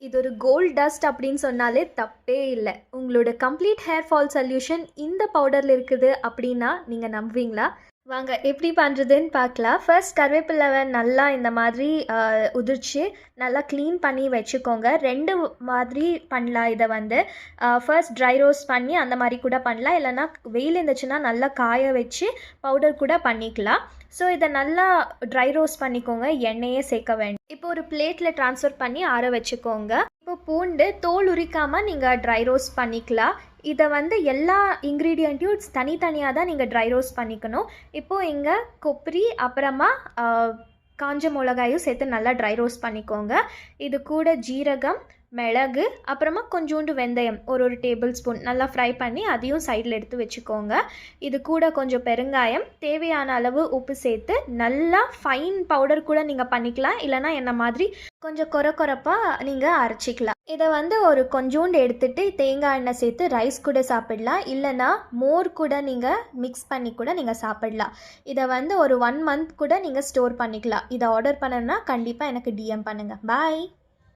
இது ஒரு gold dust அப்படின்னு சொன்னாலே தப்பே இல்லை. உங்களோட கம்ப்ளீட் ஹேர் ஃபால் சொல்யூஷன் இந்த பவுடரில் இருக்குது அப்படின்னா நீங்கள் நம்புவீங்களா? வாங்க எப்படி பண்ணுறதுன்னு பார்க்கலாம். ஃபர்ஸ்ட் கருவேப்பிலை நல்லா இந்த மாதிரி உதிர்ச்சி நல்லா க்ளீன் பண்ணி வச்சுக்கோங்க. ரெண்டு மாதிரி பண்ணலாம். இதை வந்து ஃபர்ஸ்ட் ட்ரை ரோஸ்ட் பண்ணி அந்த மாதிரி கூட பண்ணலாம், இல்லைனா வெயில் இருந்துச்சுன்னா நல்லா காய வச்சு பவுடர் கூட பண்ணிக்கலாம். ஸோ இதை நல்லா ட்ரை ரோஸ்ட் பண்ணிக்கோங்க, எண்ணெயே சேர்க்க வேண்டாம். இப்போ ஒரு பிளேட்டில் ட்ரான்ஸ்ஃபர் பண்ணி ஆற வச்சுக்கோங்க. இப்போ பூண்டு தோல் உரிக்காமல் நீங்கள் ட்ரை ரோஸ்ட் பண்ணிக்கலாம். இதை வந்து எல்லா இன்க்ரீடியண்ட்டையும் தனித்தனியாக தான் நீங்கள் ட்ரை ரோஸ்ட் பண்ணிக்கணும். இப்போது இங்கே கொப்பரி அப்புறமா காஞ்ச மிளகாயும் சேர்த்து நல்லா ட்ரை ரோஸ்ட் பண்ணிக்கோங்க. இது கூட ஜீரகம், மிளகு, அப்புறமா கொஞ்சோண்டு வெந்தயம் ஒரு டேபிள் ஸ்பூன் நல்லா ஃப்ரை பண்ணி அதையும் சைடில் எடுத்து வச்சுக்கோங்க. இது கூட கொஞ்சம் பெருங்காயம், தேவையான அளவு உப்பு சேர்த்து நல்லா ஃபைன் பவுடர் கூட நீங்கள் பண்ணிக்கலாம், இல்லைனா என்ன மாதிரி கொஞ்சம் கொரப்பாக நீங்கள் அரைச்சிக்கலாம். இதை வந்து ஒரு கொஞ்சோண்டு எடுத்துகிட்டு தேங்காய் எண்ணெய் சேர்த்து ரைஸ் கூட சாப்பிடலாம், இல்லைனா மோர் கூட நீங்கள் மிக்ஸ் பண்ணி கூட நீங்கள் சாப்பிடலாம். இதை வந்து ஒரு 1 மந்த் கூட நீங்கள் ஸ்டோர் பண்ணிக்கலாம். இதை ஆர்டர் பண்ணணுன்னா கண்டிப்பாக எனக்கு டிஎம் பண்ணுங்கள். பாய்.